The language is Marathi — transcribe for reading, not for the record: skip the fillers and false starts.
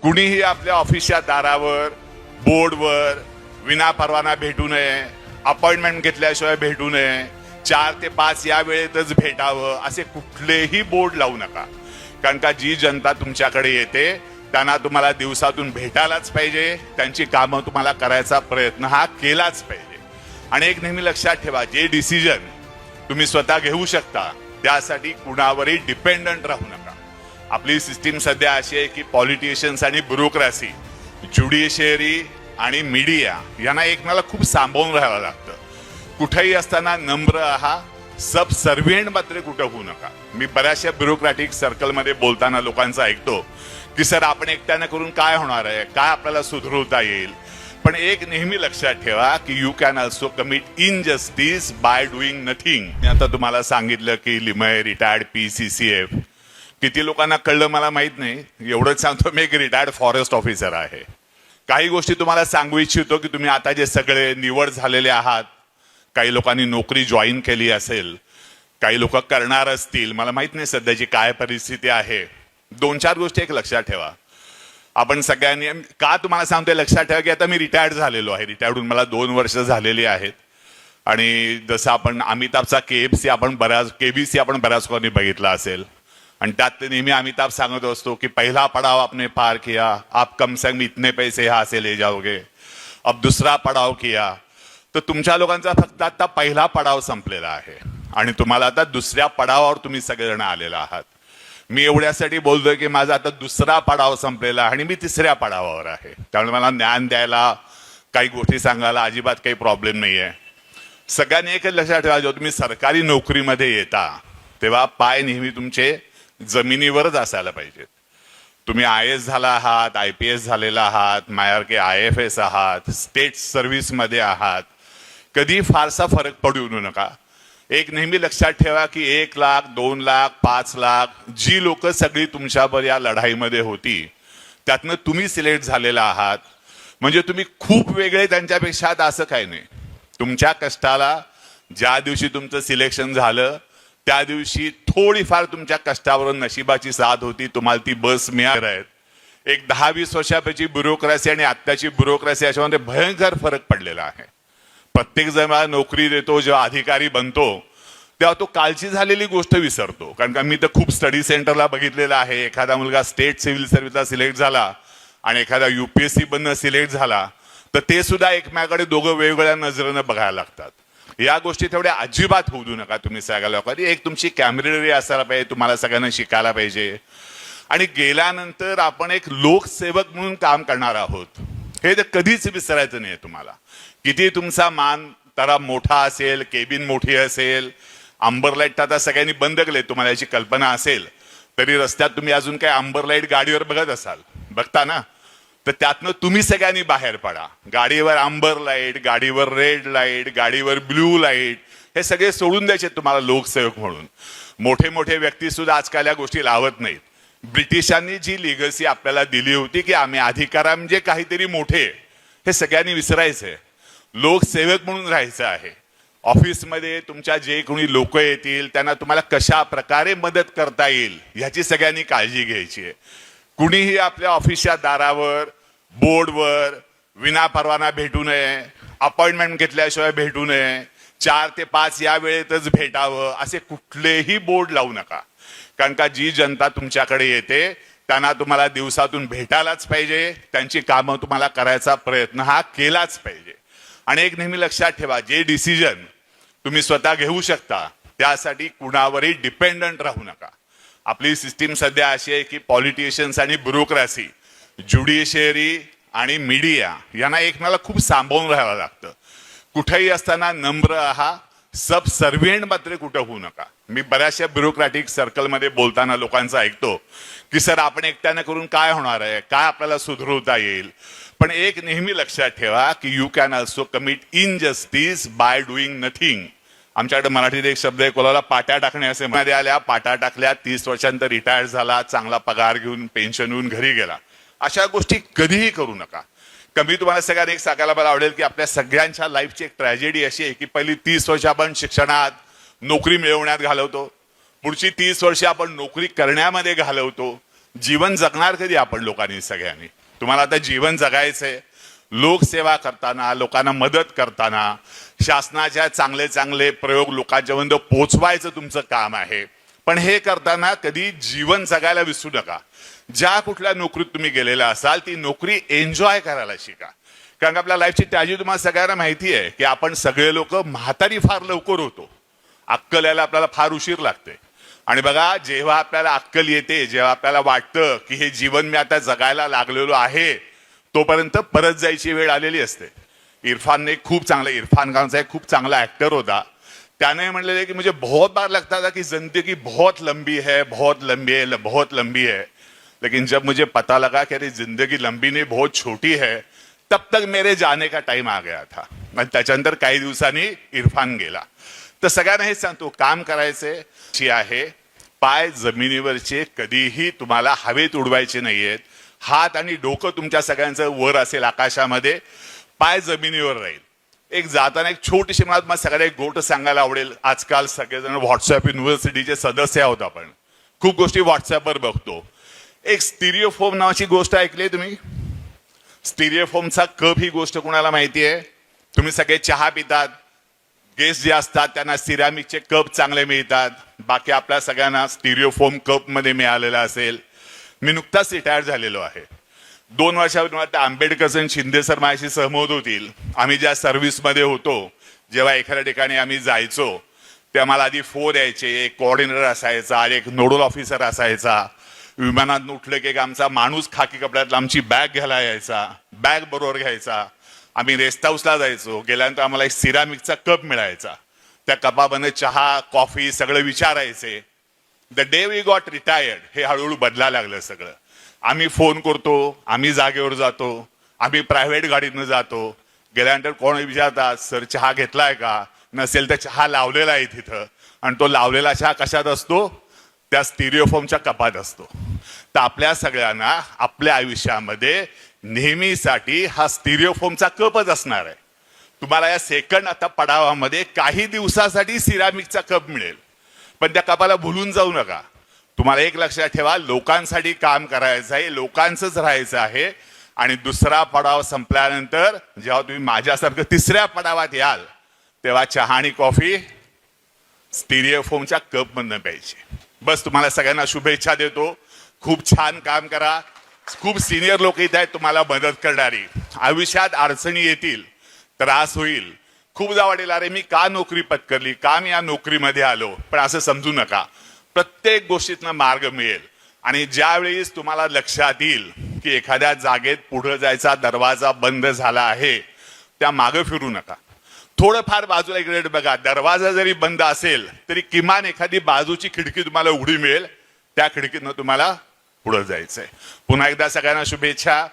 कुणीही आपल्या ऑफिसच्या दारावर बोर्डवर विना परवाना भेटू नये, अपॉइंटमेंट घेतल्याशिवाय भेटू नये, 4 ते 5 या वेळेतच भेटावं असे कुठलेही बोर्ड लावू नका. कारण का जी जनता तुमच्याकडे येते त्यांना तुम्हाला दिवसातून भेटायलाच पाहिजे, त्यांची कामं तुम्हाला करायचा प्रयत्न हा केलाच पाहिजे. आणि एक नेहमी लक्षात ठेवा, जे डिसिजन तुम्ही स्वतः घेऊ शकता त्यासाठी कुणावरही डिपेंडंट राहू नका. आपली सिस्टीम सध्या अशी आहे की पॉलिटिशियन्स आणि ब्युरोक्रेसी, ज्युडिशियरी आणि मीडिया यांना एकमेकाला खूप सांभाळून राहावं लागतं. कुठेही असताना नम्र आहा, सब सर्व्हेंट मात्र कुठं होऊ नका. मी बऱ्याचशा ब्युरोक्रॅटिक सर्कलमध्ये बोलताना लोकांचं ऐकतो की सर आपण एकट्यानं करून काय होणार आहे, काय आपल्याला सुधारवता येईल. पण एक नेहमी लक्षात ठेवा की you can also commit injustice by doing nothing. मी आता तुम्हाला सांगितलं की लिमय रिटायर्ड PCCF, किती लोकांना कळलं मला माहित नाही. एवढंच सांगतो, मी एक रिटायर्ड फॉरेस्ट ऑफिसर आहे. काही गोष्टी तुम्हाला सांगू इच्छितो की तुम्ही आता जे सगळे निवड झालेले आहात, काही लोकांनी नोकरी जॉईन केली असेल, काही लोक करणार असतील, मला माहित नाही सध्याची काय परिस्थिती आहे. 2-4 गोष्टी एक लक्षात ठेवा. आपण सगळ्यांनी, का तुम्हाला सांगतोय लक्षात ठेवा की आता मी रिटायर्ड झालेलो आहे. रिटायर्ड होऊन मला 2 वर्ष झालेली आहेत. आणि जसं आपण अमिताभचा KBC आपण बऱ्याच कोणी बघितला असेल. आणि त्यात ते नेहमी अमिताभ सांगत असतो की पहिला पडाव आपने पार किया, आप कम से कम इतने पैसे यहाँ से ले जाओगे. अब दूसरा पडाव किया. तर तुमच्या लोकांचा फक्त आता पहिला पडाव संपलेला आहे आणि तुम्हाला आता दुसऱ्या पडावावर तुम्ही सगळेजण आलेला आहात. मी एवढ्यासाठी बोलतोय की माझा आता दुसरा पडाव संपलेला आणि मी तिसऱ्या पडावावर आहे. त्यामुळे मला ज्ञान द्यायला, काही गोष्टी सांगायला अजिबात काही प्रॉब्लेम नाही आहे. सगळ्यांनी एक लक्षात ठेवा, जेव्हा तुम्ही सरकारी नोकरीमध्ये येता तेव्हा पाय नेहमी तुमचे जमिनीवरच असायला पाहिजेत. तुम्ही IAS झाला आहात, IPS झालेला आहात, माझ्यासारखे IFS आहात, स्टेट सर्व्हिसमध्ये आहात, कधी फारसा फरक पडू नका. एक नेहमी लक्षात ठेवा की 1 लाख, 2 लाख, 5 लाख जी लोक सगळी तुमच्यावर या लढाईमध्ये होती त्यातनं तुम्ही सिलेक्ट झालेला आहात. म्हणजे तुम्ही खूप वेगळे त्यांच्यापेक्षा, असं काही नाही. तुमच्या कष्टाला ज्या दिवशी तुमचं सिलेक्शन झालं त्या दिवशी थोडीफार तुमच्या कष्टावरून नशिबाची साथ होती, तुम्हाला ती बस मिळाली आहे. एक 10-20 वर्षापूर्वीची ब्युरोक्रेसी आणि आत्ताची ब्युरोक्रेसी याच्यामध्ये भयंकर फरक पडलेला आहे. प्रत्येक जण मला नोकरी देतो, जेव्हा अधिकारी बनतो तेव्हा तो कालची झालेली गोष्ट विसरतो. कारण का मी तर खूप स्टडी सेंटरला बघितलेलं आहे, एखादा मुलगा स्टेट सिव्हिल सर्व्हिसला सिलेक्ट झाला आणि एखादा UPSC बनणं सिलेक्ट झाला तर ते सुद्धा एकमेकाकडे दोघं वेगवेगळ्या नजरेनं बघायला लागतात. या गोष्टी तेवढ्या अजिबात होऊ नका तुम्ही सगळ्या लोकांनी. एक तुमची कॅमेररी असायला पाहिजे, तुम्हाला सगळ्यांना शिकायला पाहिजे. आणि गेल्यानंतर आपण एक लोकसेवक म्हणून काम करणार आहोत हे तर कधीच विसरायचं नाही तुम्हाला. किती तुमचा मान तरा मोठा असेल, केबिन मोठी असेल, अंबर लाईट आता सगळ्यांनी बंद केले, तुम्हाला याची कल्पना असेल, तरी रस्त्यात तुम्ही अजून काही अंबर लाईट गाडीवर बघत असाल, बघता ना, तर त्यातनं तुम्ही सगळ्यांनी बाहेर पडा. गाडीवर अंबर लाईट, गाडीवर रेड लाईट, गाडीवर ब्ल्यू लाईट हे सगळे सोडून द्यायचे तुम्हाला लोकसेवक म्हणून. मोठे मोठे व्यक्ती सुद्धा आजकाल या गोष्टी लावत नाहीत. ब्रिटिशांनी जी लिगसी आपल्याला दिली होती की आम्ही अधिकारा म्हणजे काहीतरी मोठे, हे सगळ्यांनी विसरायचंय. लोकसेवक म्हणून राहायचं आहे. ऑफिसमध्ये तुमच्या जे कोणी लोक येतील त्यांना तुम्हाला कशा प्रकारे मदत करता येईल ह्याची सगळ्यांनी काळजी घ्यायची आहे. कुणीही आपल्या ऑफिसच्या दारावर बोर्डवर विना परवाना भेटू नये, अपॉइंटमेंट घेतल्याशिवाय भेटू नये, 4 ते 5 या वेळेतच भेटावं असे कुठलेही बोर्ड लावू नका. कारण का जी जनता तुमच्याकडे येते त्यांना तुम्हाला दिवसातून भेटायलाच पाहिजे, त्यांची कामं तुम्हाला करायचा प्रयत्न हा केलाच पाहिजे. आणि एक नेहमी लक्षात ठेवा, जे डिसिजन तुम्ही स्वतः घेऊ शकता त्यासाठी कुणावरही डिपेंडंट राहू नका. आपली सिस्टीम सध्या अशी आहे की पॉलिटिशियन्स आणि ब्युरोक्रेसी, ज्युडिशियरी आणि मीडिया यांना एकमेकाला खूप सांभाळून राहावं लागतं. कुठेही असताना नम्र आहा, सब सर्व्हेंट मात्र कुठं होऊ नका. मी बऱ्याचशा ब्युरोक्रॅटिक सर्कलमध्ये बोलताना लोकांचं ऐकतो की सर आपण एकट्यानं करून काय होणार आहे, काय आपल्याला सुधारवता येईल. पण एक नेहमी लक्षात ठेवा की you can also commit injustice by doing nothing. आमच्याकडे मराठीत एक शब्द आहे, कोणाला पाट्या टाकणे असे. मध्ये आल्या, पाट्या टाकल्या, 30 वर्षांतर रिटायर झाला, चांगला पगार घेऊन पेन्शन घेऊन घरी गेला. अशा गोष्टी कधीही करू नका. कमी तुम्हाला सगळ्यांना एक सांगायला मला आवडेल की आपल्या सगळ्यांच्या लाईफची एक ट्रॅजेडी अशी आहे की पहिली 30 वर्ष आपण शिक्षणात, नोकरी मिळवण्यात घालवतो, पुढची 30 वर्ष आपण नोकरी करण्यामध्ये घालवतो, जीवन जगणार कधी आपण लोकांनी सगळ्यांनी? तुम्हाला आता जीवन जगायचंय, लोकसेवा करताना, लोकांना मदत करताना, शासनाच्या चांगले चांगले प्रयोग लोकांच्यापर्यंत पोचवायचं तुमचं काम आहे. पण हे करताना कधी जीवन जगायला विसरू नका. ज्या कुठल्या नोकरीत तुम्ही गेलेला असाल ती नोकरी एन्जॉय करायला शिका. कारण आपल्या लाईफची त्याची तुम्हाला सगळ्यांना माहिती आहे की आपण सगळे लोक म्हातारी फार लवकर होतो, अक्कल यायला आपल्याला फार उशीर लागते. आणि बघा, जेव्हा आपल्याला अक्कल येते, जेव्हा आपल्याला वाटतं की हे जीवन मी आता जगायला लागलेलो आहे, तोपर्यंत परत जायची वेळ आलेली असते. इरफान खानचा एक खूप चांगला ऍक्टर होता. त्याने म्हणलेले की मुझे बहुत बार लगता था कि जिंदगी बहुत लंबी है, बहुत लंबी है, बहुत लंबी है, लेकिन जब मुझे पता लगा कि अरे जिंदगी लंबी नहीं बहुत छोटी है, तब तक मेरे जाने का टाइम आ गया था. आणि त्याच्यानंतर काही दिवसांनी इरफान गेला. तर सगळ्यांना हे सांगतो, काम करायचे आहे, पाय जमिनीवरचे कधीही तुम्हाला हवेत उडवायचे नाहीयेत. हात आणि डोकं तुमच्या सगळ्यांचं वर असेल आकाशामध्ये, पाय जमिनीवर राहील. एक जाताना एक छोटीशी मला तुम्हाला सगळ्यांना एक गोष्ट सांगायला आवडेल. आजकाल सगळेजण व्हॉट्सअप युनिव्हर्सिटीचे सदस्य आहोत आपण, खूप गोष्टी व्हॉट्सअपवर बघतो. एक स्टिरिओफोम नावाची गोष्ट ऐकली तुम्ही? स्टिरिओफोमचा कप ही गोष्ट कुणाला माहिती आहे? तुम्ही सगळे चहा पितात, गेस्ट जे असतात त्यांना सिरामिकचे कप चांगले मिळतात, बाकी आपल्या सगळ्यांना स्टिरिओफोम कप मध्ये मिळालेला असेल. मी नुकताच रिटायर झालेलो आहे. 2 वर्षापूर्वी आंबेडकर शिंदे सर माझ्याशी सहमत होतील. आम्ही ज्या सर्व्हिसमध्ये होतो, जेव्हा एखाद्या ठिकाणी आम्ही जायचो ते आम्हाला आधी फोन यायचे, एक कोऑर्डिनेटर असायचा, एक नोडल ऑफिसर असायचा. विमानात उठलं की एक आमचा माणूस खाकी कपड्यातला आमची बॅग घ्यायला यायचा, बॅग बरोबर घ्यायचा. आम्ही रेस्ट हाऊसला जायचो, गेल्यानंतर आम्हाला एक सिरामिकचा कप मिळायचा. त्या कपामध्ये चहा कॉफी सगळं विचारायचे. The day we got retired हे हळूहळू बदलायला लागलं सगळं. आम्ही फोन करतो, आम्ही जागेवर जातो, आम्ही प्रायव्हेट गाडीतनं जातो. गेल्यानंतर कोण विचारतात, सर चहा घेतलाय का? नसेल तर चहा लावलेला आहे तिथं, आणि तो लावलेला चहा कशात असतो? त्या स्टिरिओफोमच्या कपात असतो. तर आपल्या सगळ्यांना आपल्या आयुष्यामध्ये नेहमीसाठी हा स्टिरिओफोमचा कपच असणार आहे. तुम्हाला या सेकंड आता पडावामध्ये काही दिवसासाठी सिरामिकचा कप मिळेल, पण त्या कपाला भुलून जाऊ नका. तुम्हाला एक लक्षात ठेवा, लोकांसाठी काम करायचं आहे, लोकांचंच राहायचं आहे. आणि दुसरा पडाव संपल्यानंतर जेव्हा तुम्ही माझ्यासारखं तिसऱ्या पडावात याल, तेव्हा चहा आणि कॉफी स्टिरिओफोमच्या कप मधनं प्यायची. बस तुम्हाला सगळ्यांना शुभेच्छा देतो. खूप छान काम करा. खूप सिनियर लोक इथे आहेत तुम्हाला मदत करणारी. आयुष्यात अडचणी येतील, त्रास होईल, खूपदा वाटेल अरे मी का नोकरी पत्करली, का मी या नोकरीमध्ये आलो. पण असं समजू नका, प्रत्येक गोष्टीतनं मार्ग मिळेल. आणि ज्यावेळेस तुम्हाला लक्षात येईल की एखाद्या जागेत पुढे जायचा दरवाजा बंद झाला आहे, त्या मागे फिरू नका. थोडंफार बाजूला इकडे बघा. दरवाजा जरी बंद असेल तरी किमान एखादी बाजूची खिडकी तुम्हाला उघडी मिळेल, त्या खिडकीतनं तुम्हाला पुढे जायचंय. पुन्हा एकदा सगळ्यांना शुभेच्छा.